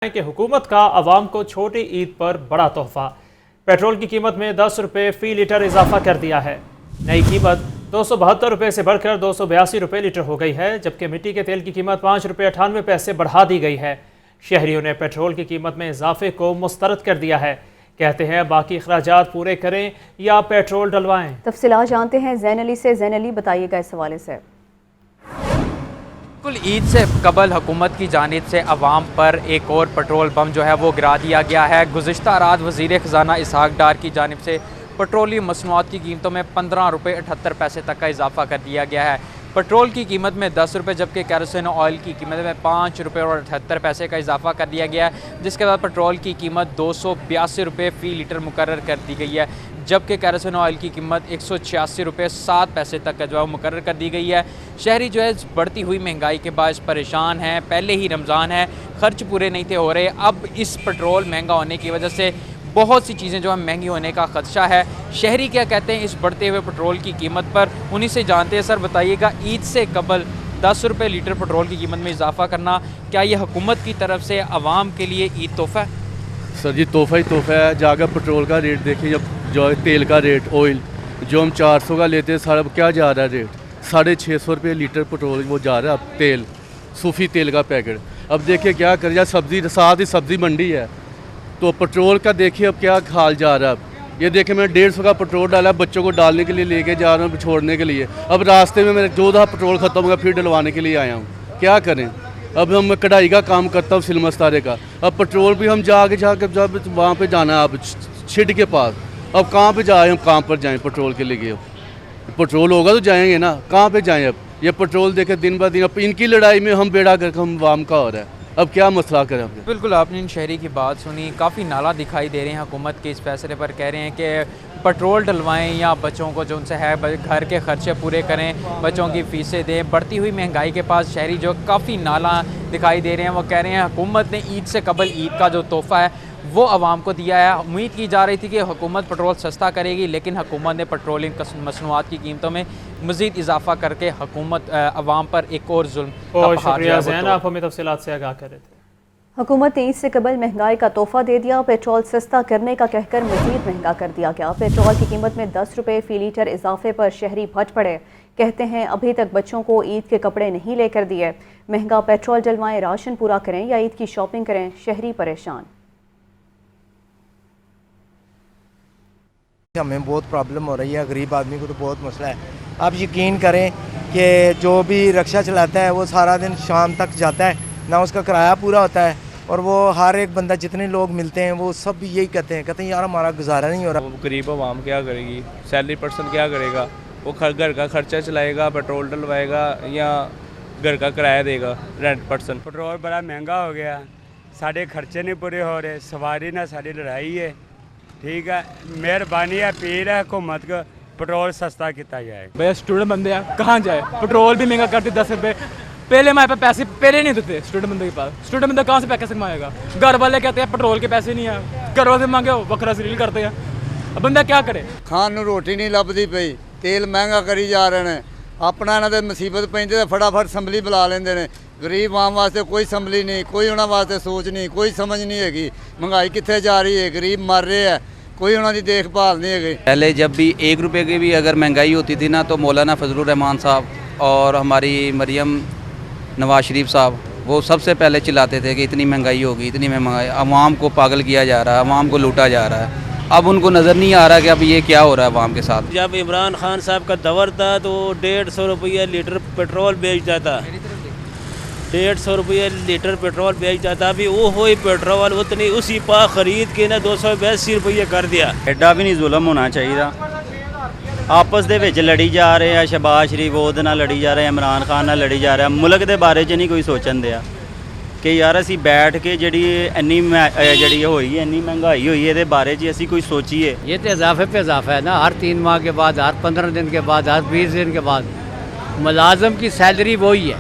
कि हुकूमत का अवाम को छोटी ईद पर बड़ा तोहफा। पेट्रोल की कीमत में 10 रुपये फ़ी लीटर इजाफा कर दिया है। नई कीमत 272 रुपये से बढ़कर 282 रुपये लीटर हो गई है, जबकि मिट्टी के तेल की कीमत 5 रुपये 98 पैसे बढ़ा दी गई है। शहरियों ने पेट्रोल की कीमत में इजाफे को मुस्तरद कर दिया है। कहते हैं बाकी अखराजात पूरे करें या पेट्रोल डलवाएं। तफसीलात जानते हैं ज़ैन अली से। ज़ैन अली, बताइएगा इस हवाले से। बिल्कुल, ईद से कबल हुकूमत की जानिब से अवाम पर एक और पेट्रोल बम जो है वो गिरा दिया गया है। गुज़िश्ता रात वज़ीर ख़ज़ाना इसहाक़ डार की जानिब से पेट्रोलियम मसनूआत की कीमतों में 15 रुपये 78 पैसे तक का इजाफा कर दिया गया है। पेट्रोल की कीमत में 10 रुपये जबकि कैरोसिन ऑयल की कीमत में 5 रुपये और 78 पैसे का इजाफा कर दिया गया है, जिसके बाद पेट्रोल की कीमत 282 रुपये फ़ी लीटर मुकर्रर कर दी गई है, जबकि कैरोसिन ऑयल की कीमत 186 रुपये 7 पैसे तक जो है मुकर्रर कर दी गई है। शहरी जो है बढ़ती हुई महंगाई के बायस परेशान हैं। पहले ही रमज़ान है, खर्च पूरे नहीं थे हो रहे, अब इस पेट्रोल महंगा होने की वजह से बहुत सी चीज़ें जो है महंगी होने का खदशा है। शहरी क्या कहते हैं इस बढ़ते हुए पेट्रोल की कीमत पर, उन्हीं से जानते हैं। सर बताइएगा, ईद से कबल 10 रुपये लीटर पेट्रोल की कीमत में इजाफा करना, क्या ये हुकूमत की तरफ से आवाम के लिए ईद तोहफ़ा है? सर जी, तोहफ़ा ही तोहफ़ा है। जाकर पेट्रोल का रेट देखिए, जब जो है तेल का रेट, ऑयल जो हम 400 का लेते हैं, सारा क्या जा रहा है रेट, 650 रुपये लीटर पेट्रोल वो जा रहा है। अब तेल, सूफी तेल का पैकेट, अब देखिए क्या कर जाए। सब्ज़ी, साथ ही सब्ज़ी मंडी है, तो पेट्रोल का देखिए अब क्या हाल जा रहा है। अब ये देखिए मैं 150 का पेट्रोल डाला, बच्चों को डालने के लिए लेके जा रहा हूँ, छोड़ने के लिए। अब रास्ते में मेरे 14 पेट्रोल ख़त्म होगा, फिर डलवाने के लिए आया हूँ। क्या करें? अब हम कढ़ाई का काम करता हूँ, सिलमस्तारे का। अब पेट्रोल भी हम जाके जब वहाँ पे जाना है, अब छिड़ के पास, अब कहाँ पे जाए, हम कहाँ पर जाएं पेट्रोल के लिए? पेट्रोल होगा तो जाएंगे ना, कहाँ पे जाएं? अब ये पेट्रोल देखे दिन ब दिन, अब इनकी लड़ाई में हम बेड़ा गर्क हम वाम का हो रहा है। अब क्या मसला करें? बिल्कुल, आपने इन शहरी की बात सुनी, काफ़ी नाला दिखाई दे रहे हैं हुकूमत के इस फैसले पर। कह रहे हैं कि पेट्रोल डलवाएं या बच्चों को जो उनसे है घर के खर्चे पूरे करें, बच्चों की फ़ीसें दें। बढ़ती हुई महंगाई के पास शहरी जो काफ़ी नाला दिखाई दे रहे हैं, वो कह रहे हैं हुकूमत ने ईद से कबल ईद का जो तोहफ़ा है वो आवाम को दिया है। उम्मीद की जा रही थी कि हुकूमत पेट्रोल सस्ता करेगी, लेकिन हुकूमत ने पेट्रोलियम मसनूआत की कीमतों में मज़ीद इजाफा करके हुकूमत आवाम पर एक और जुल्म का पहाड़ जो है वो आप हमें तफसीलात से आगाह कर रहे थे। हुकूमत ने ईद से कबल महंगाई का तोहफा दे दिया। पेट्रोल सस्ता करने का कहकर मजीद महंगा कर दिया गया। पेट्रोल की कीमत में 10 रुपये फ़ी लीटर इजाफे पर शहरी भट पड़े। कहते हैं अभी तक बच्चों को ईद के कपड़े नहीं लेकर दिए। महंगा पेट्रोल डलवाएं, राशन पूरा करें या ईद की शॉपिंग करें, शहरी परेशान। हमें बहुत प्रॉब्लम हो रही है, गरीब आदमी को तो बहुत मसला है। आप यकीन करें कि जो भी रिक्शा चलाता है वो सारा दिन शाम तक जाता है, ना उसका किराया पूरा होता है, और वो हर एक बंदा, जितने लोग मिलते हैं वो सब भी यही कहते हैं यार हमारा गुजारा नहीं हो रहा। वो गरीब आवाम क्या करेगी? सैलरी पर्सन क्या करेगा? वो घर का खर्चा चलाएगा, पेट्रोल डलवाएगा या घर का किराया देगा रेंट पर्सन? पेट्रोल बड़ा महंगा हो गया, साढ़े खर्चे नहीं पूरे हो रहे, सवारी ना सारी लड़ाई है। ठीक है, मेहरबानी है, अपील है हुकूमत को पेट्रोल सस्ता किया जाए। भैया स्टूडेंट बंदे हैं, कहाँ जाए? पेट्रोल भी महंगा करते 10 रुपये। पहले हमारे पास पैसे पहले नहीं देते स्टूडेंट बंदे के पास। स्टूडेंट बंदा कहाँ से पैसे कमाएगा? घर वाले कहते हैं पेट्रोल के पैसे नहीं है, घर वाले मांगे वखरा सील करते हैं। अब बंदा क्या करे? खान ਨੂੰ ਰੋਟੀ नहीं ਲੱਭਦੀ ਪਈ, तेल महंगा करी जा रहे हैं। अपना ਇਹਨਾਂ ਦੇ मुसीबत ਪੈਂਦੇ ਤਾਂ फटाफट असैम्बली बुला लेंगे ने। गरीब आम वास्ते कोई असैम्बली नहीं, कोई उन्होंने वास्ते सोच नहीं, कोई समझ नहीं हैगी। महंगाई कितने जा रही है, गरीब मर रहे हैं, कोई उन्होंने देखभाल नहीं है। पहले जब भी 1 रुपये की भी अगर महंगाई होती थी ना, तो मौलाना फजलुर रहमान साहब और हमारी मरियम नवाज शरीफ साहब वो सबसे पहले चिल्लाते थे कि इतनी महंगाई होगी, इतनी महंगाई, अवाम को पागल किया जा रहा है, अवाम को लूटा जा रहा है। अब उनको नज़र नहीं आ रहा कि अब ये क्या हो रहा है अवाम के साथ। जब इमरान खान साहब का दौर था तो 150 रुपये लीटर पेट्रोल बेचता था, 150 रुपये लीटर पेट्रोल बेचता था। अभी वो ही पेट्रोल उतनी उसी पा खरीद के ना 282 रुपये कर दिया। एडा भी नहीं जुल्म होना चाहिए। आपस ਦੇ ਵਿੱਚ ਲੜੀ ਜਾ ਰਹੇ ਆ, ਸ਼ਹਿਬਾਜ਼ ਸ਼ਰੀਫ ਉਹਦੇ ਨਾਲ ਲੜੀ ਜਾ ਰਹੇ, ਇਮਰਾਨ ਖਾਨ ਨਾਲ ਲੜੀ ਜਾ ਰਿਹਾ। ਮੁਲਕ ਦੇ ਬਾਰੇ 'ਚ ਨਹੀਂ ਕੋਈ ਸੋਚਣ ਦਿਆ ਕਿ ਯਾਰ ਅਸੀਂ ਬੈਠ ਕੇ ਜਿਹੜੀ ਜਿਹੜੀ ਹੋਈ ਹੈ, ਇੰਨੀ ਮਹਿੰਗਾਈ ਹੋਈ ਹੈ, ਇਹਦੇ ਬਾਰੇ 'ਚ ਅਸੀਂ ਕੋਈ सोचिए। ये तो इजाफे पे इजाफा है ना, हर 3 माह के बाद, हर 15 दिन के बाद, हर 20 दिन के बाद मुलाजम की सैलरी वही है।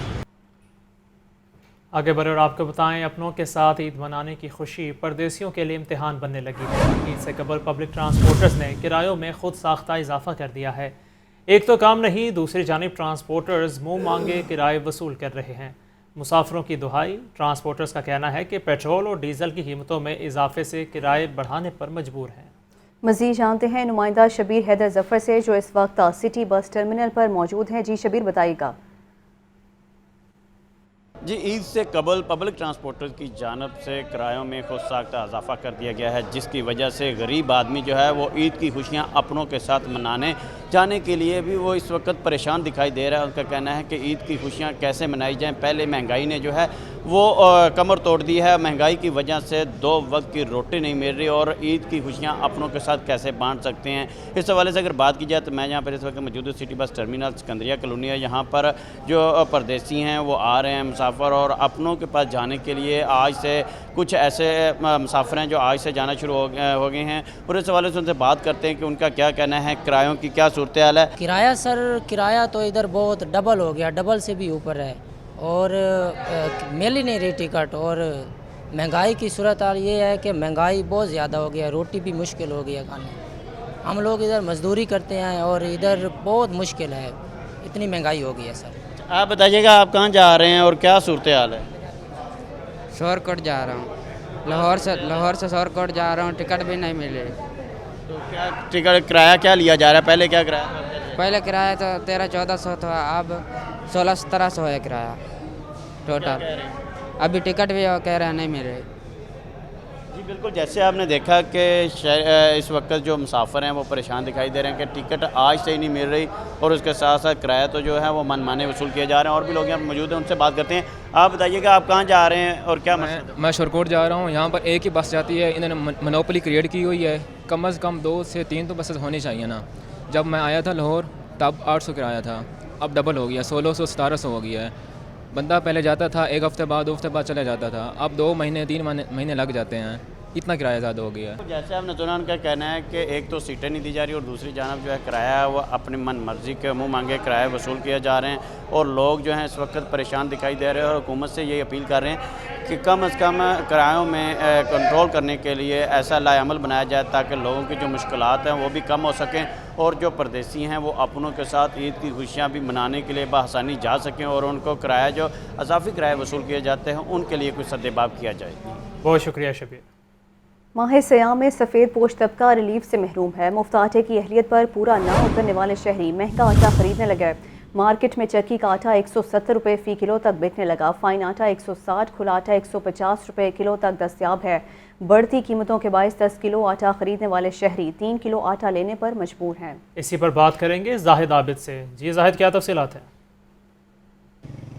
आगे बढ़े और आपको बताएं, अपनों के साथ ईद मनाने की खुशी परदेसियों के लिए इम्तिहान बनने लगी है। ईद से कबल पब्लिक ट्रांसपोर्टर्स ने किरायों में खुद साख्ता इजाफा कर दिया है। एक तो काम नहीं, दूसरी जानिब ट्रांसपोर्टर्स मुंह मांगे किराए वसूल कर रहे हैं। मुसाफिरों की दुहाई। ट्रांसपोर्टर्स का कहना है कि पेट्रोल और डीजल की कीमतों में इजाफे से किराए बढ़ाने पर मजबूर हैं। मज़ीद जानते हैं नुमाइंदा शबीर हैदर जफर से, जो इस वक्त सिटी बस टर्मिनल पर मौजूद हैं। जी शबीर, बताइएगा। जी, ईद से कबल पब्लिक ट्रांसपोर्टर्स की जानब से किरायों में खुद साख्ता इजाफा कर दिया गया है, जिसकी वजह से गरीब आदमी जो है वो ईद की खुशियां अपनों के साथ मनाने जाने के लिए भी वो इस वक्त परेशान दिखाई दे रहा है। उनका कहना है कि ईद की खुशियां कैसे मनाई जाएं। पहले महंगाई ने जो है वो कमर तोड़ दी है। महंगाई की वजह से 2 वक्त की रोटी नहीं मिल रही और ईद की खुशियां अपनों के साथ कैसे बांट सकते हैं। इस हवाले से अगर बात की जाए तो मैं यहाँ पर इस वक्त मौजूद हूँ सिटी बस टर्मिनल सिकंदरिया कॉलोनी है। यहाँ पर जो परदेसी हैं वो आ रहे हैं मुसाफिर, और अपनों के पास जाने के लिए आज से कुछ ऐसे मुसाफिर हैं जो आज से जाना शुरू हो गए हैं, और इस हवाले से उनसे बात करते हैं कि उनका क्या कहना है, किरायों की क्या सूरत हाल है। किराया सर, किराया तो इधर बहुत डबल हो गया, डबल से भी ऊपर है, और मिल ही नहीं रही टिकट। और महंगाई की सूरत हाल ये है कि महंगाई बहुत ज़्यादा हो गया, रोटी भी मुश्किल हो गया खाने। हम लोग इधर मजदूरी करते हैं और इधर बहुत मुश्किल है, इतनी महंगाई हो गई है सर। आप बताइएगा आप कहाँ जा रहे हैं और क्या सूरत हाल है? शोरकोट जा रहा हूँ, लाहौर से शोरकोट जा रहा हूँ, टिकट भी नहीं मिले। तो क्या टिकट किराया क्या लिया जा रहा है? पहले क्या किराया था? पहले किराया तो 1300-1400 था, अब 1600-1700 है किराया टोटल। अभी टिकट भी कह रहे हैं नहीं मिल रही। जी बिल्कुल, जैसे आपने देखा कि इस वक्त जो मुसाफिर हैं वो परेशान दिखाई दे रहे हैं कि टिकट आज से ही नहीं मिल रही, और उसके साथ साथ किराया तो जो है वो मनमाने वसूल किए जा रहे हैं। और भी लोग यहाँ मौजूद हैं, उनसे बात करते हैं। आप बताइएगा आप कहाँ जा रहे हैं और क्या मसला? मैं शोरकोट जा रहा हूँ। यहाँ पर एक ही बस जाती है, इन्होंने मोनोपोली क्रिएट की हुई है। कम से कम 2 से 3 तो बसेस होनी चाहिए ना। जब मैं आया था लाहौर तब 800 किराया था, अब डबल हो गया, 1600-1700 हो गया है। बंदा पहले जाता था 1 हफ्ते बाद 2 हफ्ते बाद चला जाता था, अब 2 महीने 3 महीने लग जाते हैं, इतना किराया ज़्यादा हो गया है। जैसे आपने सुना, उनका कहना है कि एक तो सीटें नहीं दी जा रही और दूसरी जानब जो है किराया है वो अपनी मन मर्जी के मुँह मांगे किराए वसूल किए जा रहे हैं, और लोग जो हैं इस वक्त परेशान दिखाई दे रहे हैं। और हुकूमत से ये अपील कर रहे हैं कि कम अज़ कम किरायों में कंट्रोल करने के लिए ऐसा लाएअमल बनाया जाए ताकि लोगों की जो मुश्किलात हैं वो भी कम हो सकें, और जो परदेसी हैं वो अपनों के साथ ईद की खुशियाँ भी मनाने के लिए बआसानी जा सकें, और उनको किराया जो अज़ाफ़ी किराए वसूल किए जाते हैं उनके लिए कुछ सद्देबाब किया जाए। बहुत शुक्रिया शबीर। माह सयाम में सफ़ेद पोश तबका रिलीफ से महरूम है। मुफ्त आटे की अहलियत पर पूरा ना उतरने वाले शहरी महंगा आटा खरीदने लगे। मार्केट में चक्की का आटा 170 रुपये फ़ी किलो तक बिकने लगा। फ़ाइन आटा 160, खुला आटा 150 रुपये किलो तक दस्तियाब है। बढ़ती कीमतों के बायस 10 किलो आटा खरीदने वाले शहरी 3 किलो आटा लेने पर मजबूर हैं। इसी पर बात करेंगे जाहिद आबिद से। जी जाहिद, क्या तफसीलात हैं?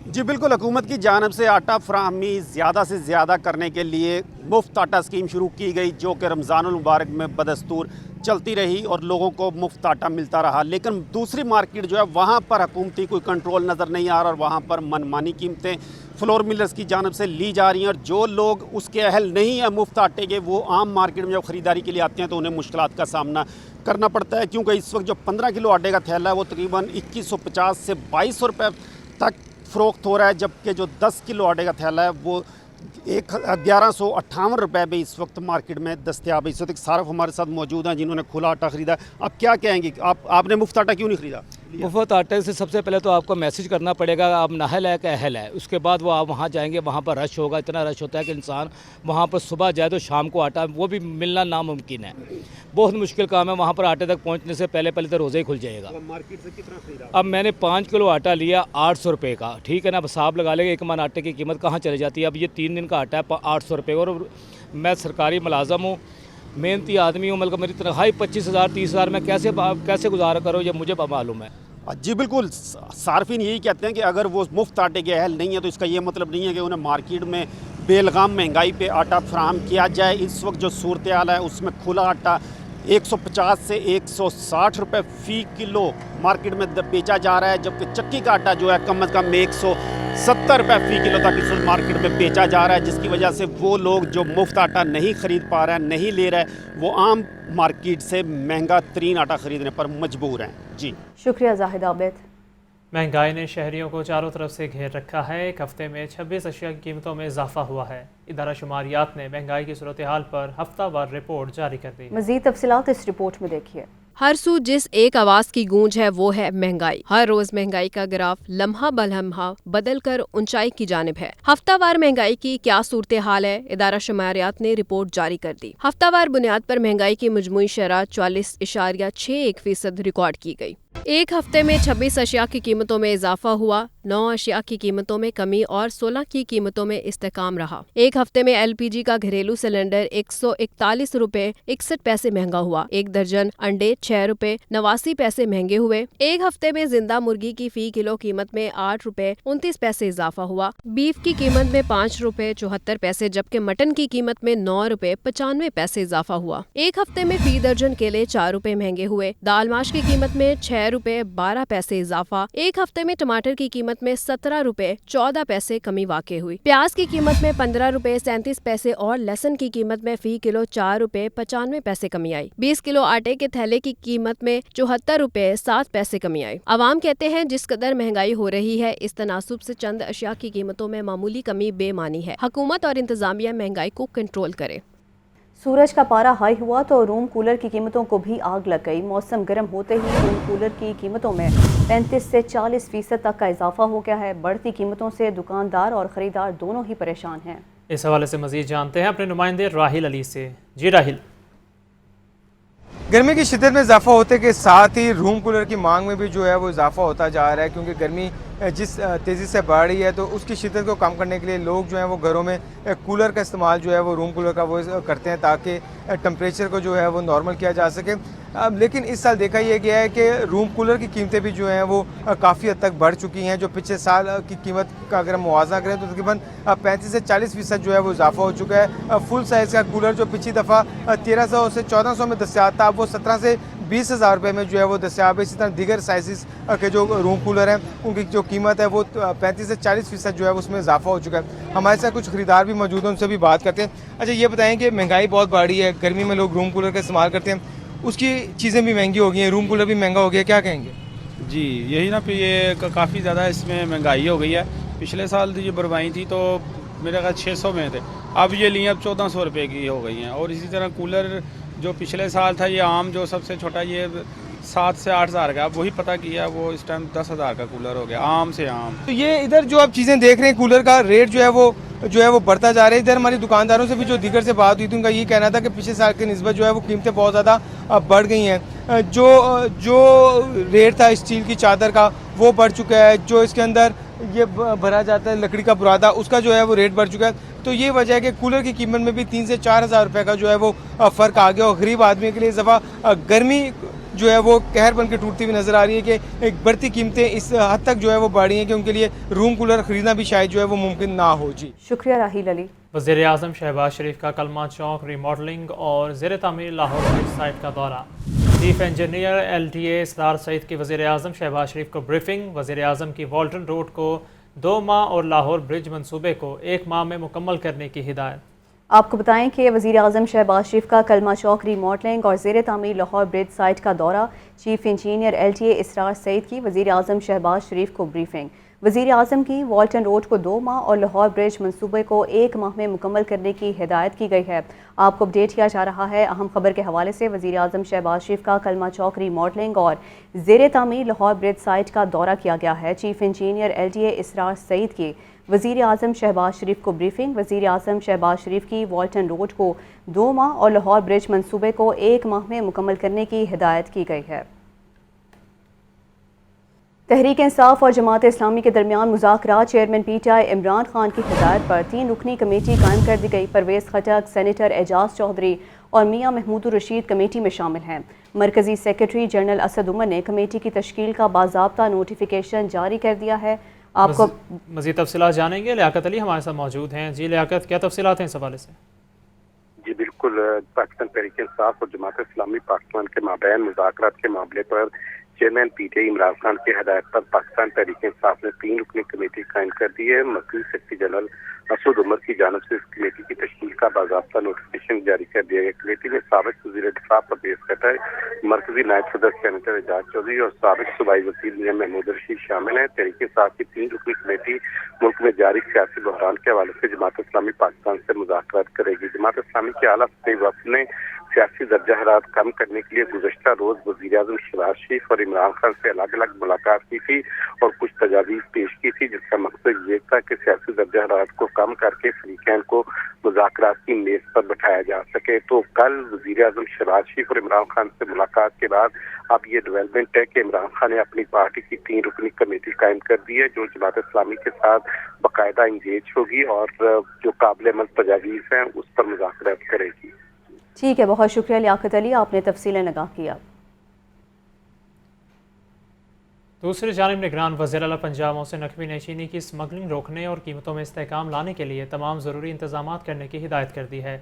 जी बिल्कुल, हुकूमत की जानब से आटा फराहमी ज़्यादा से ज़्यादा करने के लिए मुफ्त आटा स्कीम शुरू की गई, जो कि रमज़ानुल मुबारक में बदस्तूर चलती रही और लोगों को मुफ्त आटा मिलता रहा। लेकिन दूसरी मार्केट जो है वहाँ पर हुकूमती कोई कंट्रोल नज़र नहीं आ रहा, और वहाँ पर मनमानी कीमतें फ्लोर मिलर्स की जानब से ली जा रही हैं, और जो लोग उसके अहल नहीं है मुफ्त आटे के, वो आम मार्केट में जब ख़रीदारी के लिए आते हैं तो उन्हें मुश्किलात का सामना करना पड़ता है। क्योंकि इस वक्त जो 15 किलो आटे का थैला है वो तकरीबन 2150 से 2200 रुपये तक फ़रोख्त हो रहा है, जबकि जो 10 किलो आटे का थैला है वो 1158 रुपये में इस वक्त मार्केट में दस्तियाब है। इस वक्त सारफ हमारे साथ मौजूद हैं जिन्होंने खुला आटा ख़रीदा। आप क्या कहेंगे, आपने मुफ्त आटा क्यों नहीं ख़रीदा? मुफ्त आटे से सबसे पहले तो आपको मैसेज करना पड़ेगा आप नाहल है कि अहल है, उसके बाद वो आप वहाँ जाएंगे, वहाँ पर रश होगा, इतना रश होता है कि इंसान वहाँ पर सुबह जाए तो शाम को आटा वो भी मिलना नामुमकिन है, बहुत मुश्किल काम है। वहाँ पर आटे तक पहुँचने से पहले तो रोज़ा ही खुल जाएगा। मार्केट से कितना ख़रीदा? अब मैंने 5 किलो आटा लिया 800 रुपये का, ठीक है ना। अब हिसाब लगा लेंगे 1 मन आटे की कीमत कहाँ चली जाती है। अब ये 3 दिन का आटा है 800 रुपये, और मैं सरकारी मुलाजम हूँ, मेहनती आदमी हूँ, मतलब मेरी तनख्वाही 25,000-30,000 में कैसे गुजारा करो ये मुझे मालूम है। जी बिल्कुल, सार्फिन यही कहते हैं कि अगर वो मुफ्त आटे के अहल नहीं है तो इसका ये मतलब नहीं है कि उन्हें मार्केट में बेलगाम महंगाई पे आटा फराहम किया जाए। इस वक्त जो सूरत हाल है उसमें खुला आटा 150 से 160 रुपये फ़ी किलो मार्केट में बेचा जा रहा है, जबकि चक्की का आटा जो है कम अज़ कम 170 रुपये फ़ी किलो तक इस मार्केट में बेचा जा रहा है, जिसकी वजह से वो लोग जो मुफ्त आटा नहीं ख़रीद पा रहे हैं, नहीं ले रहे, वो आम मार्केट से महंगा तरीन आटा ख़रीदने पर मजबूर हैं। जी शुक्रिया जाहिद आबिद। महंगाई ने शहरियों को चारों तरफ से घेर रखा है। एक हफ्ते में 26 अशिया की कीमतों में इजाफा हुआ है। इदारा शुमारियात ने महंगाई की सूरत हाल पर हफ्तावार रिपोर्ट जारी कर दी। मज़ीद तफसीलात इस रिपोर्ट में देखिए। हर सू जिस एक आवाज की गूंज है वो है महंगाई। हर रोज महंगाई का ग्राफ लम्हा बलम्हा बदल कर ऊंचाई की जानिब है। हफ्तावार महंगाई की क्या सूरत हाल है, इदारा शुमारियात ने रिपोर्ट जारी कर दी। हफ्तावार बुनियाद पर महंगाई की मजमूई शरह 40.61% रिकॉर्ड की गई। एक हफ्ते में 26 अशिया की कीमतों में इजाफा हुआ, 9 अशिया की कीमतों में कमी और 16 की कीमतों में इस्तेकाम रहा। एक हफ्ते में LPG का घरेलू सिलेंडर 141 रुपए 61 पैसे महंगा हुआ। एक दर्जन अंडे 6 रुपए 89 पैसे महंगे हुए। एक हफ्ते में जिंदा मुर्गी की फी किलो कीमत में 8 रुपए 29 पैसे इजाफा हुआ। बीफ की कीमत में 5 रुपए 74 पैसे जबकि मटन की कीमत में 9 रुपए 95 पैसे इजाफा हुआ। एक हफ्ते में फी दर्जन केले 4 रुपए महंगे हुए। दाल माश की कीमत में 6 रुपए 12 पैसे इजाफा। एक हफ्ते में टमाटर की कीमत में 17 रुपए 14 पैसे कमी वाक़ई हुई। प्याज की कीमत में 15 रुपए 37 पैसे और लहसुन की कीमत में फी किलो 4 रुपए 95 पैसे कमी आई। 20 किलो आटे के थैले की कीमत में 74 रुपए 7 पैसे कमी आई। अवाम कहते हैं जिस कदर महंगाई हो रही है इस तनासुब से चंद अशिया की कीमतों में मामूली कमी बेमानी है। हुकूमत और इंतजामिया महंगाई को कंट्रोल करे। सूरज का पारा हाई हुआ तो रूम कूलर की कीमतों को भी आग लग गई। मौसम गर्म होते ही रूम कूलर की कीमतों में 35 से 40% तक का इजाफा हो गया है। बढ़ती कीमतों से दुकानदार और ख़रीदार दोनों ही परेशान हैं। इस हवाले से मज़ीद जानते हैं अपने नुमाइंदे राहिल अली से। जी राहिल। गर्मी की शिद्दत में इजाफा होते के साथ ही रूम कूलर की मांग में भी जो है वो इजाफा होता जा रहा है, क्योंकि गर्मी जिस तेज़ी से बढ़ रही है तो उसकी शिद्दत को कम करने के लिए लोग जो हैं वो घरों में कूलर का इस्तेमाल जो है वो रूम कूलर का वो करते हैं ताकि टेम्परेचर को जो है वो नॉर्मल किया जा सके। लेकिन इस साल देखा यह गया है कि रूम कूलर की कीमतें भी जो हैं वो काफ़ी हद तक बढ़ चुकी हैं। जो पिछले साल की कीमत का अगर हम मुआवजा करें तो तकरीबन 35 से 40% जो है वो इजाफा हो चुका है। फुल साइज़ का कूलर जो पिछली दफ़ा 1300 से 1400 में दस्तियाब था वो 17 से 20,000 रुपये में जो है वो दस्तियाब है। इसी तरह दीगर साइज़ के जो रूम कूलर हैं उनकी जो कीमत है वो 35 से 40% जो है उसमें इजाफा हो चुका है। हमारे साथ कुछ ख़रीदार भी मौजूद हैं, उनसे भी बात करते हैं। अच्छा ये बताएं कि महंगाई बहुत बढ़ रही है, गर्मी में लोग रूम कूलर का इस्तेमाल करते हैं, उसकी चीज़ें भी महंगी हो गई हैं, रूम कूलर भी महंगा हो गया, क्या कहेंगे? जी यही ना, फिर ये काफ़ी ज़्यादा इसमें महंगाई हो गई है। पिछले साल ये बरवाई थी तो मेरे ख्याल 600 में थे, अब ये लिए अब 1400 रुपये की हो गई हैं। और इसी तरह कूलर जो पिछले साल था ये आम जो सबसे छोटा ये 7 से 8 हज़ार का, अब वही पता किया वो इस टाइम 10,000 का कूलर हो गया, आम से आम। तो ये इधर जो आप चीज़ें देख रहे हैं कूलर का रेट जो है वो बढ़ता जा रहा है। इधर हमारी दुकानदारों से भी जो दीगर से बात हुई थी उनका ये कहना था कि पिछले साल की निस्बत जो है वो कीमतें बहुत ज़्यादा बढ़ गई हैं। जो रेट था स्टील की चादर का वो बढ़ चुका है, जो इसके अंदर ये भरा जाता है लकड़ी का बुरादा उसका जो है वो रेट बढ़ चुका है। तो ये वजह है कि कूलर की कीमत में भी 3 से 4 हज़ार रुपये का जो है वो फ़र्क आ गया। और गरीब आदमी के लिए इस दफ़ा गर्मी जो है वो कहर बन के टूटती हुई नज़र आ रही है कि एक बढ़ती कीमतें इस हद तक जो है वो बढ़ रही हैं कि उनके लिए रूम कूलर ख़रीदना भी शायद जो है वो मुमकिन ना हो। जी शुक्रिया राहिल अली। वज़ीर आज़म शहबाज शरीफ का कलमा चौक रीमॉडलिंग और ज़ेर तामीर लाहौर साइट का दौरा। चीफ इंजीनियर LTA इसरार सईद की वज़ीर आज़म शहबाज शरीफ को ब्रीफिंग। वज़ीर आज़म की वॉल्टन रोड को 2 माह और लाहौर ब्रिज मंसूबे को 1 माह में मुकम्मल करने की हिदायत। आपको बताएं कि वज़ीर आज़म शहबाज शरीफ का कलमा चौक रीमॉडलिंग और ज़ेर तामीर लाहौर ब्रिज साइट का दौरा। चीफ इंजीनियर LTA इसरार सईद की वज़ीर आज़म शहबाज शरीफ को ब्रीफिंग। वज़ीर आज़म की वॉल्टन रोड को 2 माह और लाहौर ब्रिज मंसूबे को 1 माह में मुकम्मल करने की हिदायत की गई है। आपको अपडेट किया जा रहा है अहम खबर के हवाले से। वज़ीर आज़म शहबाज शरीफ का कलमा चौक रीमॉडलिंग और ज़ेर तामीर लाहौर ब्रिज साइट का दौरा किया गया है। चीफ इंजीनियर LTA इसरार सईद की वज़ीर आज़म शहबाज शरीफ को ब्रीफिंग। वज़ीर आज़म शहबाज शरीफ की वॉल्टन रोड को 2 माह और लाहौर ब्रिज मंसूबे को 1 माह में मुकम्मल करने की हिदायत की गई है। तहरीक इंसाफ और जमात इस्लामी के दरमियान मुज़ाकरात। चेयरमैन PTI इमरान खान की हिदायत पर 3 रुकनी कमेटी कायम कर दी गई। परवेज़ खटक, सेनेटर एजाज चौधरी और मियाँ महमूदुर रशीद कमेटी में शामिल हैं। मरकज़ी सेक्रेटरी जनरल असद उमर ने कमेटी की तश्कील का बाज़ाब्ता नोटिफिकेशन जारी कर दिया है। आपको मज़ीद तफसीलात जानेंगे, लियाकत अली हमारे साथ मौजूद हैं। जी लियाकत, क्या तफसीलात हैं इस हवाले से? जी बिल्कुल, पाकिस्तान तहरीक इंसाफ और जमात इस्लामी पाकिस्तान के माबैन मुज़ाकरात के मामले पर चेयरमैन PTI इमरान खान की हदायत पर पाकिस्तान तहरीक इंसाफ ने 3 रुकनी कमेटी कायम कर दी है। मरकज़ी सेक्रेटरी जनरल असद उमर की जानिब से इस कमेटी की तश्कील का बाज़ाब्ता नोटिफिकेशन जारी कर दिया गया। कमेटी में साबिक़ वज़ीर दिफ़ा परवेज़ खटक, मरकज़ी नायब सदर सेनेटर एजाज चौधरी और साबिक़ सूबाई वज़ीर मियाँ महमूदुर रशीद शामिल हैं। तहरीक इंसाफ की 3 रुकनी कमेटी मुल्क में जारी सियासी बहरान के हवाले से जमात इस्लामी पाकिस्तान से मुज़ाकरात करेगी। जमात इस्लामी के आला सतही वफ़द ने सियासी दर्जा हरारत कम करने के लिए गुज़श्ता रोज़ वज़ीर-ए-आज़म शहबाज शरीफ और इमरान खान से अलग अलग मुलाकात की थी और कुछ तजावीज़ पेश की थी, जिसका मकसद ये था कि सियासी दर्जा हरारत को कम करके फरीकैन को मुज़ाकरात की मेज़ पर बैठाया जा सके। तो कल वज़ीर-ए-आज़म शहबाज शरीफ और इमरान खान से मुलाकात के बाद अब ये डेवलपमेंट है कि इमरान खान ने अपनी पार्टी की 3 रुकनी कमेटी कायम कर दी है, जो जमात इस्लामी के साथ बाकायदा इंगेज होगी और जो काबिल अमल तजावीज़ हैं उस पर मुज़ाकरात करेगी। ठीक है, बहुत शुक्रिया लियाकत अली, आपने तफसीलें नगाह किया। दूसरी जानिब निगरान वज़ीर आला पंजाब मोहसिन नकवी ने चीनी की स्मगलिंग रोकने और कीमतों में इस्तेहकाम लाने के लिए तमाम ज़रूरी इंतजाम करने की हिदायत कर दी है।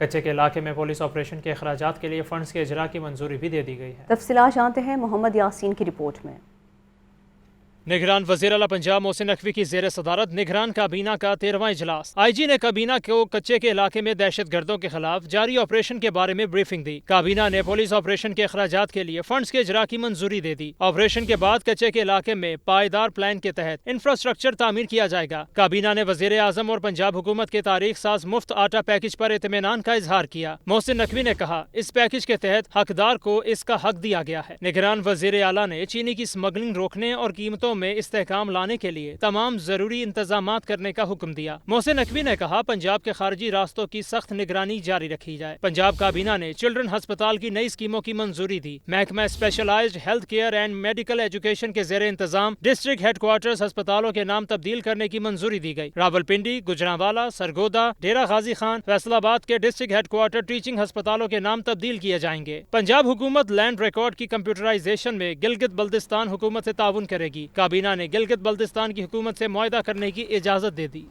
कच्चे के इलाके में पुलिस ऑपरेशन के अखराजात के लिए फ़ंड्स के इजरा की मंजूरी भी दे दी गई है। तफसीलात जानते हैं मोहम्मद यासीन की रिपोर्ट में। निगरान वज़ीर आला पंजाब मोहसिन नकवी की ज़ेर सदारत निगरान काबीना का 13वां इजलास। IG ने काबीना को कच्चे के इलाके में दहशत गर्दों के खिलाफ जारी ऑपरेशन के बारे में ब्रीफिंग दी। काबीना ने पुलिस ऑपरेशन के अखराजात के लिए फंड्स के इजरा की मंजूरी दे दी। ऑपरेशन के बाद कच्चे के इलाके में पायदार प्लान के तहत इंफ्रास्ट्रक्चर तामीर किया जाएगा। काबीना ने वज़ीर आज़म और पंजाब हुकूमत के तारीख साज मुफ्त आटा पैकेज पर इत्मीनान का इजहार किया। मोहसिन नकवी ने कहा, इस पैकेज के तहत हकदार को इसका हक दिया गया है। निगरान वज़ीर आला ने चीनी की स्मगलिंग रोकने और कीमतों में इस्तेहकाम लाने के लिए तमाम जरूरी इंतजामात करने का हुक्म दिया। मोहसिन नकवी ने कहा, पंजाब के खारजी रास्तों की सख्त निगरानी जारी रखी जाए। पंजाब काबीना ने चिल्ड्रन अस्पताल की नई स्कीमों की मंजूरी दी। महकमा specialised health care and medical education के जेर इंतजाम डिस्ट्रिक्ट हेडक्वार्टर्स अस्पतालों के नाम तब्दील करने की मंजूरी दी गई। रावलपिंडी, गुजरांवाला, सरगोदा, डेरा गाजी खान, फैसलाबाद के डिस्ट्रिक्ट हेडक्वार्टर टीचिंग अस्पतालों के नाम तब्दील किए जाएंगे। पंजाब हुकूमत लैंड रिकॉर्ड की कंप्यूटराइजेशन में गिलगित बल्तिस्तान हुकूमत से ताउन करेगी। काबीना ने गिलगित बल्तिस्तान की हुकूमत से मुआहदा करने की इजाज़त दे दी।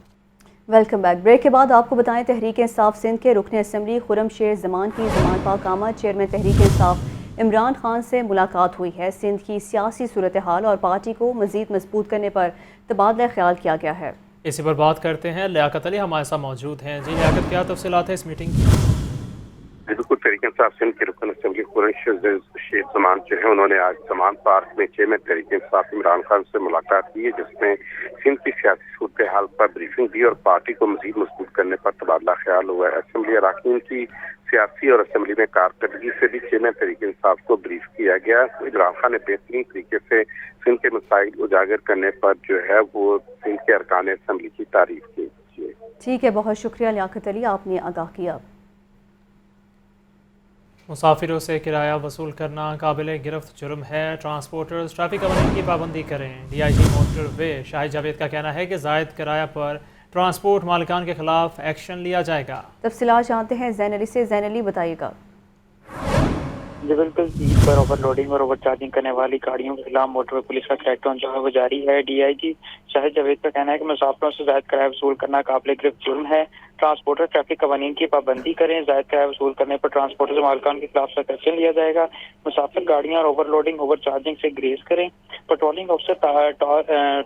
Welcome back. ब्रेक के बाद आपको बताएं, तहरीक इंसाफ सिंध के रुकन असम्बली खुरम शेर जमान की जमान पाक आमद चेयरमैन तहरीक इंसाफ इमरान खान से मुलाकात हुई है। सिंध की सियासी सूरत हाल और पार्टी को मजीद मजबूत करने पर तबादला ख्याल किया गया है। इसी पर बात करते हैं, लियाकत अली हमारे साथ मौजूद हैं। जी लियाकत, क्या तफसीलात है इस मीटिंग की? बिल्कुल, तहरीक इंसाफ सिंध के रुकन असम्बली खुरम शेर जमान जो है उन्होंने आज जमान पार्क में चेयरमैन तहरीक इंसाफ इमरान खान से मुलाकात की है, जिसमें सिंध की सियासी सूरत हाल पर ब्रीफिंग दी और पार्टी को मजीद मजबूत करने पर तबादला ख्याल हुआ है। असम्बली अरकान की सियासी और असम्बली में कारकर्दगी से भी चेयरमैन तहरीक इंसाफ को ब्रीफ किया गया। इमरान खान ने बेहतरीन तरीके से सिंध के मसाइल उजागर करने पर जो है वो सिंध के अरकान असम्बली की तारीफ की। ठीक है, बहुत शुक्रिया लियाकत अली, आपने आगाह किया। मुसाफिरों से किराया वसूल करना काबिल गिरफ्त जुर्म है। ट्रांसपोर्टर्स ट्रैफिक कवानीन की पाबंदी करें। DIG मोटरवे शाहिद जावेद का कहना है कि जायद किराया पर ट्रांसपोर्ट मालिकान के खिलाफ एक्शन लिया जाएगा। तफसीलात जानते हैं जैन अली से। जैन अली, बताइएगा। जी बिल्कुल, ईद पर ओवरलोडिंग और ओवर चार्जिंग करने वाली गाड़ियों के खिलाफ मोटरवे पुलिस का क्रैकडाउन जो है वो जारी है। DIG शाहिद जावेद का कहना है कि मुसाफिरों से जायद किराया वसूल करना काबिल गिरफ्त जुर्म है। ट्रांसपोर्टर ट्रैफिक कवानीन की पाबंदी करें। जायद किराया वसूल करने पर ट्रांसपोर्टर से मालिकान के खिलाफ सख्त एक्शन लिया जाएगा। मुसाफिर गाड़ियां और ओवरलोडिंग ओवर चार्जिंग से ग्रेज करें। पेट्रोलिंग अफसर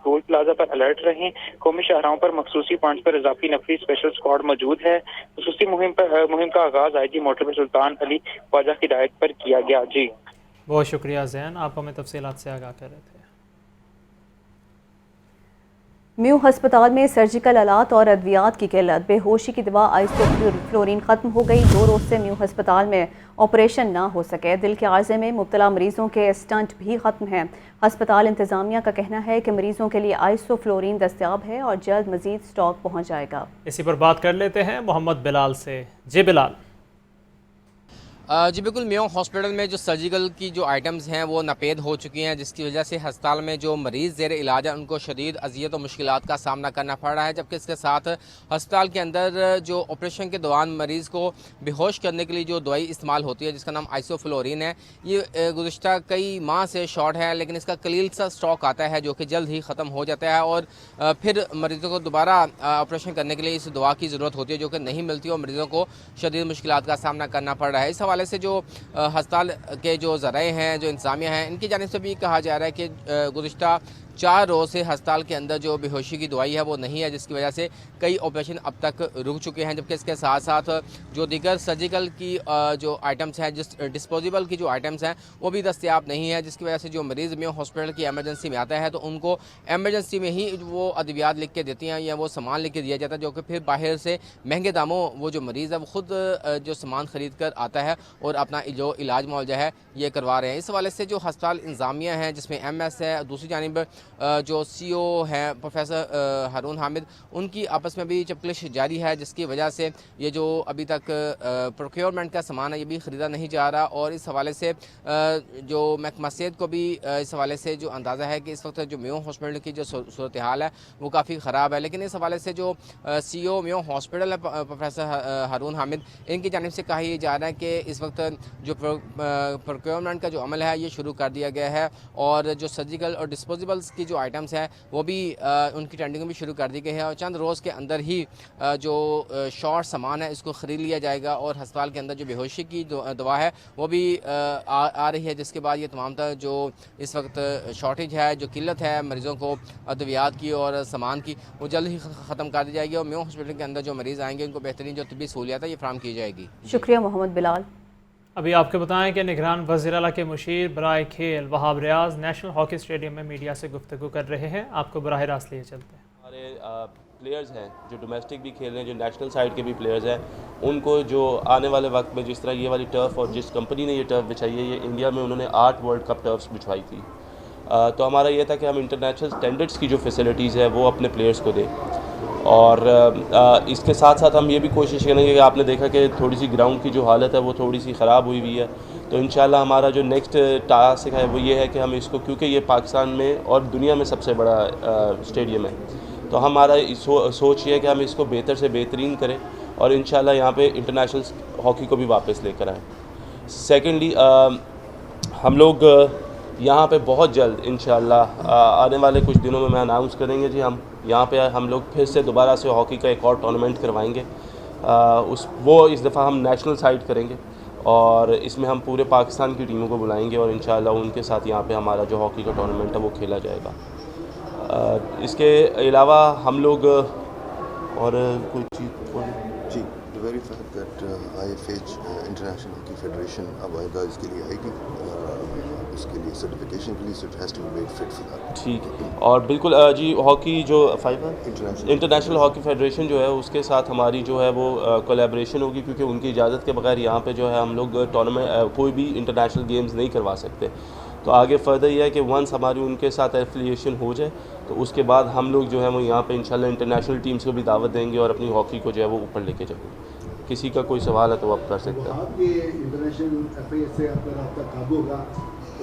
टोल प्लाजा पर अलर्ट रहें। कौमी शाहराहों पर मखसूसी पॉइंट्स पर इजाफी नफरी स्पेशल स्क्वाड मौजूद है। खसूसी मुहिम का आगाज IG मोटरवे सुल्तान अली ख्वाजा की हिदायत पर किया गया। जी बहुत शुक्रिया जैन, आप हमें तफसीलात से आगाह कर रहे थे। म्यू हस्पताल में सर्जिकल आलात और अद्वियात की किल्लत। बेहोशी की दवा आइसोफ्लोरिन ख़त्म हो गई। 2 रोज़ से म्यू हस्पताल में ऑपरेशन ना हो सके। दिल के आर्जे में मुब्तला मरीजों के स्टंट भी ख़त्म हैं। हस्पताल इंतज़ामिया का कहना है कि मरीजों के लिए आइसोफ्लोरिन दस्तियाब है और जल्द मजीद स्टॉक पहुँच जाएगा। इसी पर बात कर लेते हैं मोहम्मद बिलाल से। जी बिलाल। जी बिल्कुल, मेयो हॉस्पिटल में जो सर्जिकल की जो आइटम्स हैं वो नापेद हो चुकी हैं, जिसकी वजह से अस्पताल में जो मरीज़ ज़ेर इलाज है उनको शदीद अजियत और मुश्किलात का सामना करना पड़ रहा है। जबकि इसके साथ अस्पताल के अंदर जो ऑपरेशन के दौरान मरीज़ को बेहोश करने के लिए जो दवाई इस्तेमाल होती है जिसका नाम आइसोफ्लोरिन है, ये गुज़िश्ता कई माह से शॉर्ट है, लेकिन इसका कलील सा स्टॉक आता है जो कि जल्द ही ख़त्म हो जाता है और फिर मरीज़ों को दोबारा ऑपरेशन करने के लिए इस दवा की ज़रूरत होती है जो कि नहीं मिलती और मरीज़ों को शदीद मुश्किलात का सामना करना पड़ रहा है। इस हवाले से जो अस्पताल के जो ज़राए हैं, जो इंतज़ामिया हैं, इनकी जानिब से भी कहा जा रहा है कि गुज़िश्ता 4 रोज़ से हस्पताल के अंदर जो बेहोशी की दवाई है वो नहीं है, जिसकी वजह से कई ऑपरेशन अब तक रुक चुके हैं। जबकि इसके साथ साथ जो दीगर सर्जिकल की जो आइटम्स हैं, जिस डिस्पोजेबल की जो आइटम्स हैं वो भी दस्तयाब नहीं है, जिसकी वजह से जो मरीज़ मेयो हॉस्पिटल की एमरजेंसी में आता है तो उनको एमरजेंसी में ही वो अद्वियात लिख के देती हैं या वो सामान लिख के दिया जाता है, जो कि फिर बाहर से महंगे दामों वो जो मरीज़ है वो ख़ुद जो सामान ख़रीद कर आता है और अपना जो इलाज मुआवजा है ये करवा रहे हैं। इस हवाले से जो हस्पताल इंतज़ामिया है, जिसमें MS है, दूसरी जानिब जो CO हैं प्रोफेसर हारून हामिद, उनकी आपस में भी चपकलिश जारी है, जिसकी वजह से ये जो अभी तक प्रोक्योरमेंट का सामान है ये भी ख़रीदा नहीं जा रहा। और इस हवाले से जो महकमा सेहत को भी इस हवाले से जो अंदाज़ा है कि इस वक्त जो मेयो हॉस्पिटल की जो सूरत हाल है वो काफ़ी ख़राब है। लेकिन इस हवाले से जो CO मेयो हॉस्पिटल है प्रोफेसर हारून हामिद, इनकी जानिब से कहा यह जा रहा है कि इस वक्त जो प्रोक्योरमेंट का जो अमल है ये शुरू कर दिया गया है और जो सर्जिकल और डिस्पोजेबल्स की जो आइटम्स हैं वो भी उनकी टेंडिंग भी शुरू कर दी गई है और चंद रोज़ के अंदर ही जो शॉर्ट सामान है इसको ख़रीद लिया जाएगा और हस्पताल के अंदर जो बेहोशी की दवा है वो भी आ रही है, जिसके बाद ये तमाम तरह जो इस वक्त शॉर्टेज है, जो किल्लत है मरीज़ों को अद्वियात की और सामान की, वो जल्द ही ख़त्म कर दी जाएगी और मेयो हॉस्पिटल के अंदर जो मरीज़ आएंगे उनको बेहतरीन जो तिब्बी सहूलियत है ये फराहम की जाएगी। शुक्रिया मोहम्मद बिलाल। अभी आपको बताएं कि निगरान वज़ीर आला के मुशीर बराए खेल Wahab Riaz national hockey stadium में मीडिया से गुफ्तगू कर रहे हैं। आपको बराह रास्त लिए चलते हैं। हमारे प्लेयर्स हैं जो डोमेस्टिक भी खेल रहे हैं, जो नेशनल साइड के भी प्लेयर्स हैं, उनको जो आने वाले वक्त में जिस तरह ये वाली टर्फ़ और जिस कंपनी ने ये टर्फ़ बिछाई है, ये इंडिया में उन्होंने 8 वर्ल्ड कप टर्फ्स बिछवाई थी। तो हमारा ये था कि हम इंटरनेशनल स्टैंडर्ड्स की जो फैसिलिटीज़ है वो अपने प्लेयर्स को दें और इसके साथ साथ हम ये भी कोशिश करेंगे कि आपने देखा कि थोड़ी सी ग्राउंड की जो हालत है वो थोड़ी सी ख़राब हुई हुई है, तो इंशाल्लाह हमारा जो नेक्स्ट टास्क है वो ये है कि हम इसको, क्योंकि ये पाकिस्तान में और दुनिया में सबसे बड़ा स्टेडियम है, तो हमारा सोच ये है कि हम इसको बेहतर से बेहतरीन करें और इंशाल्लाह यहाँ पे इंटरनेशनल हॉकी को भी वापस लेकर आएँ। सेकेंडली हम लोग यहाँ पे बहुत जल्द इंशाल्लाह आने वाले कुछ दिनों में मैं अनाउंस करेंगे जी, हम यहाँ पे हम लोग फिर से दोबारा से हॉकी का एक और टूर्नामेंट करवाएंगे। इस दफ़ा हम नेशनल साइड करेंगे और इसमें हम पूरे पाकिस्तान की टीमों को बुलाएंगे और इंशाल्लाह उनके साथ यहाँ पे हमारा जो हॉकी का टूर्नामेंट है वो खेला जाएगा। इसके अलावा हम लोग और कोई चीज़ जी very fact that IFH international hockey federation अब आएगा इसके लिए आएगी इसके लिए सर्टिफिकेशन के लिए, so it has to be made fit for that. ठीक है और बिल्कुल जी हॉकी जो इंटरनेशनल हॉकी फेडरेशन जो है उसके साथ हमारी जो है वो कोलैबोरेशन होगी, क्योंकि उनकी इजाज़त के बगैर यहाँ पे जो है हम लोग टूर्नामेंट कोई भी इंटरनेशनल गेम्स नहीं करवा सकते। तो आगे फर्दर यह है कि वंस हमारी उनके साथ एफिलिएशन हो जाए तो उसके बाद हम लोग जो है वो यहाँ पे इंशाल्लाह इंटरनेशनल टीम्स को भी दावत देंगे और अपनी हॉकी को जो है वो ऊपर लेके जाएंगे। किसी का कोई सवाल है तो आप कर सकते हैं। इंटरनेशनल FIS से आपका रब्ता काबू होगा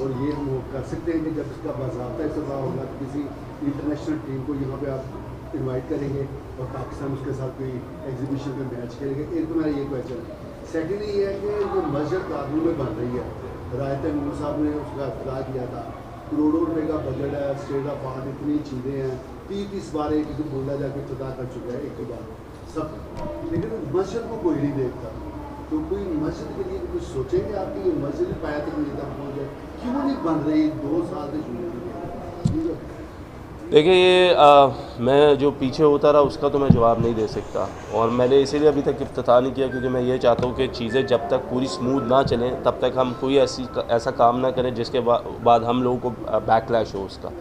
और ये हम कर सकते हैं कि जब इसका बाज़ाब्ता इस्तेमाल होगा तो किसी इंटरनेशनल टीम को यहाँ पे आप इनवाइट करेंगे और पाकिस्तान उसके साथ कोई एग्जीबिशन में मैच खेलेंगे। एक तो मेरा ये क्वेश्चन है। सेकेंडली ये है कि जो मस्जिद काबुल में बन रही है, रायत नूर साहब ने उसका इफ्तिताह किया था, करोड़ों रुपए का बजट है, स्टेट ऑफ आर्ट, इतनी चीज़ें हैं, 30 बार एक जो बोला जाकर इफ्तिताह कर चुका है एक ही बार सब, लेकिन मस्जिद को कोई नहीं देखता। तो कोई मस्जिद के लिए कुछ सोचेंगे आपकी ये मस्जिद पाया तक नहीं तक पहुँच जाए, क्यों नहीं बन रही 2 साल से शुरू? देखिए ये मैं जो पीछे होता रहा उसका तो मैं जवाब नहीं दे सकता और मैंने इसीलिए अभी तक इफ्तिताह नहीं किया, क्योंकि मैं ये चाहता हूँ कि चीज़ें जब तक पूरी स्मूथ ना चलें तब तक हम कोई ऐसा काम ना करें जिसके बाद हम लोगों को बैकलैश हो उसका।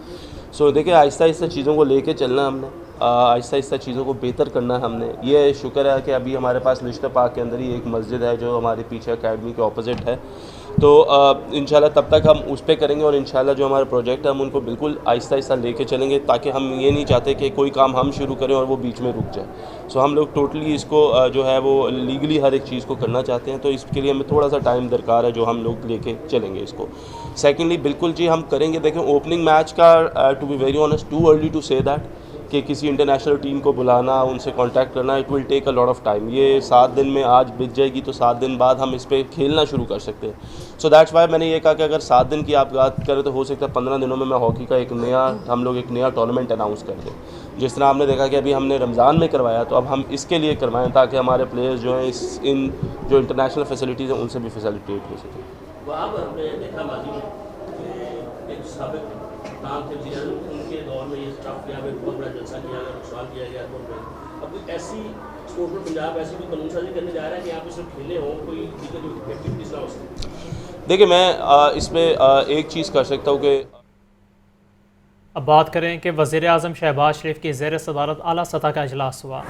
सो देखिए आहिस्ता आहिस्ता चीज़ों को लेके चलना हमने, आहिस्ता आहिस्ता चीज़ों को बेहतर करना है हमने। ये शुक्र है कि अभी हमारे पास लिश्ता पार्क के अंदर ही एक मस्जिद है जो हमारे पीछे अकेडमी के ऑपोजिट है, तो इंशाल्लाह तब तक हम उस पर करेंगे और इंशाल्लाह जो हमारे प्रोजेक्ट है हम उनको बिल्कुल आहिस्ता आहिस्ता लेके चलेंगे, ताकि हम ये नहीं चाहते कि कोई काम हम शुरू करें और वो बीच में रुक जाए। सो हम लोग टोटली इसको जो है वो लीगली हर एक चीज़ को करना चाहते हैं, तो इसके लिए हमें थोड़ा सा टाइम दरकार है जो हम लोग लेके चलेंगे इसको। सेकेंडली बिल्कुल जी हम करेंगे। देखें ओपनिंग मैच का to be very honest too early to say that कि किसी इंटरनेशनल टीम को बुलाना, उनसे कांटेक्ट करना, it will take a lot of time. ये 7 दिन में आज बीत जाएगी तो 7 दिन बाद हम इस पर खेलना शुरू कर सकते हैं। सो दैट्स वाई मैंने ये कहा कि अगर 7 दिन की आप बात करें तो हो सकता है 15 दिनों में मैं हॉकी का हम लोग एक नया टूर्नामेंट अनाउंस कर दें। जिस तरह आपने देखा कि अभी हमने रमज़ान में करवाया, तो अब हम इसके लिए करवाएं ताकि हमारे प्लेयर्स जो हैं इन जो इंटरनेशनल फैसिलिटीज़ हैं उनसे भी फैसिलिटेट हो सकें। नाम थे वज़ीर आज़म, उनके दौर में ये स्टाफ किया, बहुत बड़ा जलसा किया गया, सवाल किया गया एयरपोर्ट पर। अब कोई ऐसी स्पोर्ट में पंजाब ऐसी कोई कानून साजी करने जा रहा है कि आप इसमें खेले हों, कोई दीगर जो एक्टिविटीज़ ना हो सके? देखिए, मैं इसमें एक चीज़ कर सकता हूँ कि अब बात करें कि वज़ीर आज़म शहबाज शरीफ की ज़ेर सदारत आला सतह का इजलास हुआ।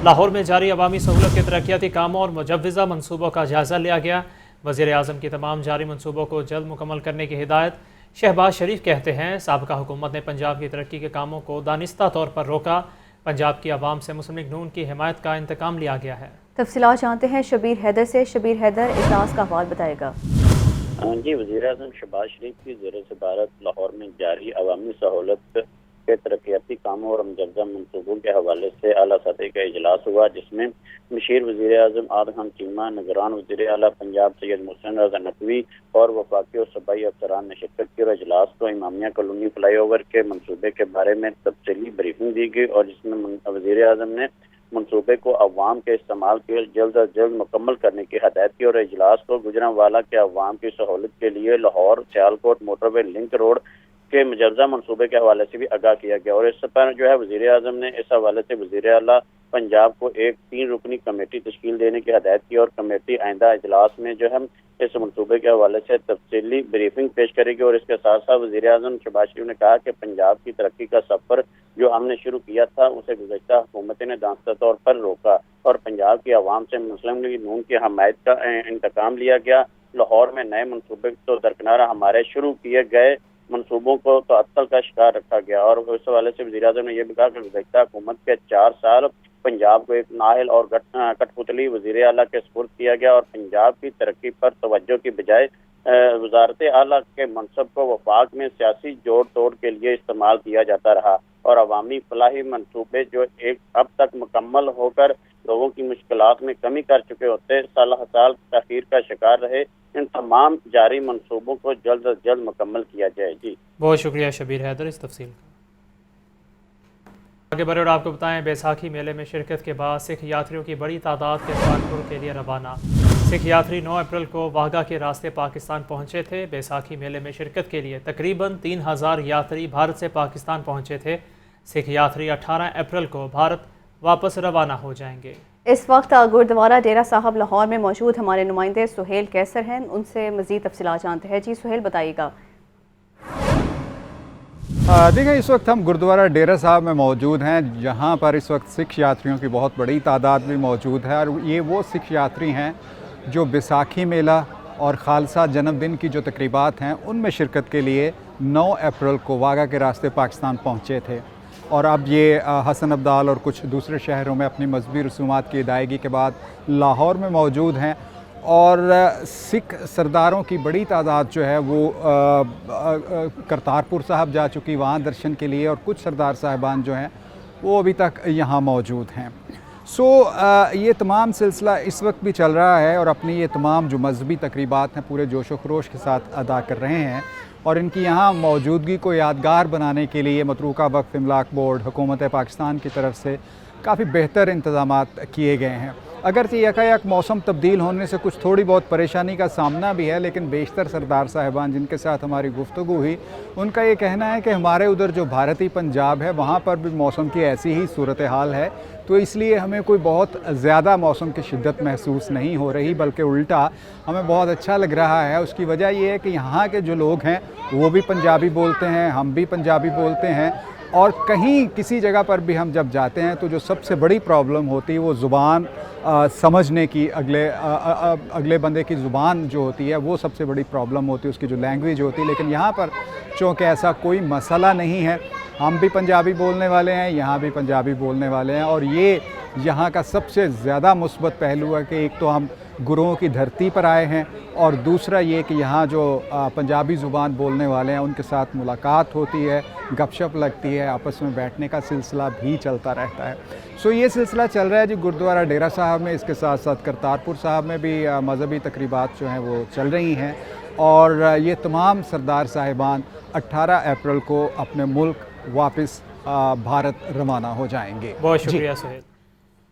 लाहौर में जारी अवामी सहूलत के तरक्याती कामों और मुजव्वज़ा मनसूबों का जायज़ा लिया गया। वज़ीर आज़म की तमाम जारी मनसूबों को जल्द मुकम्मल करने की हिदायत। शहबाज शरीफ कहते हैं, साबिक़ा हुकूमत ने पंजाब की तरक्की के कामों को दानिस्ता तौर पर रोका। पंजाब की आवाम से मुस्लिम लीग नून की हिमायत का इंतकाम लिया गया है। तफसीलात जानते हैं शबीर हैदर से। शबीर हैदर इजलास का हवाल बताएगा। जी, वज़ीर आज़म शहबाज शरीफ की ज़ेर सदारत लाहौर में जारी अवामी सहूलत के तरक्याती कामों और मुजव्वज़ा मनसूबों के हवाले से आला सतह का इजलास हुआ, जिसमें मशीर वज़ीर आज़म आदम चीमा, निगरान वज़ीर आला पंजाब सैयद मोहसिन रज़ा नकवी और वफाकी और सूबाई अफसरान ने शिरकत की और इजलास को इमामिया कॉलोनी फ्लाईओवर के मनसूबे के बारे में तफसीली ब्रीफिंग दी गई और जिसमें वज़ीर आज़म ने मनसूबे को अवाम के इस्तेमाल के जल्द अज जल्द मुकम्मल करने की हदायत की और इजलास को गुजरांवाला के अवाम की सहूलत के लिए Lahore Sialkot motorway link road के मुजव्वज़ा मनसूबे के हवाले से भी आगाह किया गया। और इस पर जो है वज़ीर आज़म ने इस हवाले से वज़ीर आला पंजाब को एक 3 रुकनी कमेटी तश्कील देने की हदायत की और कमेटी आइंदा इजलास में जो है इस मनसूबे के हवाले से तफसीली ब्रीफिंग पेश करेगी। और इसके साथ साथ वज़ीर आज़म शहबाज शरीफ ने कहा कि पंजाब की तरक्की का सफ़र जो हमने शुरू किया था उसे गुज़श्ता हुकूमत ने दानिस्ता तौर पर रोका और पंजाब की आवाम से मुस्लिम लीग नून की हमायत का इंतकाम लिया गया। लाहौर में नए मनसूबे तो दरकिनार हमारे शुरू किए गए मनसूबों को तो अत्तल का शिकार रखा गया। और इस हवाले से वज़ीर आज़म ने यह भी कहा कि गुज़श्ता हुकूमत के 4 साल पंजाब को एक नाहिल और कठपुतली वज़ीर आला के सुपुर्द किया गया और पंजाब की तरक्की पर तवज्जो की बजाय वज़ारत आला के मनसब को वफाक में सियासी जोड़ तोड़ के लिए इस्तेमाल किया जाता रहा और अवामी फलाही मनसूबे जो एक अब तक मुकम्मल होकर लोगों की मुश्किलात में कमी कर चुके होते साल तखीर का शिकार रहे, इन तमाम जारी मनसूबों को जल्द अज जल्द मुकम्मल किया जाए। जी, बहुत शुक्रिया शबीर हैदर इस तफसील। आगे बढ़े और आपको बताएं, बैसाखी मेले में शिरकत के बाद सिख यात्रियों की बड़ी तादाद के कानपुर के लिए रवाना। सिख यात्री 9 अप्रैल को वाघा के रास्ते पाकिस्तान पहुंचे थे। बैसाखी मेले में शिरकत के लिए तकरीबन 3000 यात्री भारत से पाकिस्तान पहुंचे थे। सिख यात्री 18 अप्रैल को भारत वापस रवाना हो जाएंगे। इस वक्त गुरुद्वारा डेरा साहब लाहौर में मौजूद हमारे नुमाइंदे सुहेल कैसर हैं, उनसे मज़ीद तफसीलात जानते हैं। जी सुहेल, बताइएगा। देखिए, इस वक्त हम गुरुद्वारा डेरा साहब में मौजूद हैं, जहां पर इस वक्त सिख यात्रियों की बहुत बड़ी तादाद भी मौजूद है और ये वो सिख यात्री हैं जो बैसाखी मेला और खालसा जन्मदिन की जो तकरीबात हैं उनमें शिरकत के लिए 9 अप्रैल को वाघा के रास्ते पाकिस्तान पहुँचे थे और अब ये हसन अब्दाल और कुछ दूसरे शहरों में अपनी मजहबी रसूमात की अदायगी के बाद लाहौर में मौजूद हैं और सिख सरदारों की बड़ी तादाद जो है वो करतारपुर साहब जा चुकी वहाँ दर्शन के लिए और कुछ सरदार साहिबान जो हैं वो अभी तक यहाँ मौजूद हैं। ये तमाम सिलसिला इस वक्त भी चल रहा है और अपनी ये तमाम जो मजहबी तकरीबात हैं पूरे जोश व खरोश के साथ अदा कर रहे हैं और इनकी यहाँ मौजूदगी को यादगार बनाने के लिए मतरूका वक्फ इमलाक बोर्ड हुकूमत पाकिस्तान की तरफ से काफ़ी बेहतर इंतज़ामात किए गए हैं। अगरचे यकायक मौसम तब्दील होने से कुछ थोड़ी बहुत परेशानी का सामना भी है, लेकिन बेशतर सरदार साहिबान जिनके साथ हमारी गुफ्तगू हुई उनका ये कहना है कि हमारे उधर जो भारतीय पंजाब है वहाँ पर भी मौसम की ऐसी ही सूरत हाल है, तो इसलिए हमें कोई बहुत ज़्यादा मौसम की शिद्दत महसूस नहीं हो रही, बल्कि उल्टा हमें बहुत अच्छा लग रहा है। उसकी वजह ये है कि यहाँ के जो लोग हैं वो भी पंजाबी बोलते हैं, हम भी पंजाबी बोलते हैं और कहीं किसी जगह पर भी हम जब जाते हैं तो जो सबसे बड़ी प्रॉब्लम होती है वो ज़ुबान समझने की, अगले बंदे की ज़ुबान जो होती है वो सबसे बड़ी प्रॉब्लम होती है, उसकी जो लैंग्वेज होती है। लेकिन यहाँ पर चूँकि ऐसा कोई मसला नहीं है, हम भी पंजाबी बोलने वाले हैं, यहाँ भी पंजाबी बोलने वाले हैं और ये यहाँ का सबसे ज़्यादा मुस्बत पहलू है कि एक तो हम गुरुओं की धरती पर आए हैं और दूसरा ये कि यहाँ जो पंजाबी ज़ुबान बोलने वाले हैं उनके साथ मुलाकात होती है, गपशप लगती है, आपस में बैठने का सिलसिला भी चलता रहता है। ये सिलसिला चल रहा है जी गुरुद्वारा डेरा साहब में, इसके साथ साथ करतारपुर साहब में भी मजहबी तकरीबात जो हैं वो चल रही हैं और ये तमाम सरदार साहिबान 18 अप्रैल को अपने मुल्क वापस भारत रवाना हो जाएंगे। बहुत शुक्रिया सुहेल।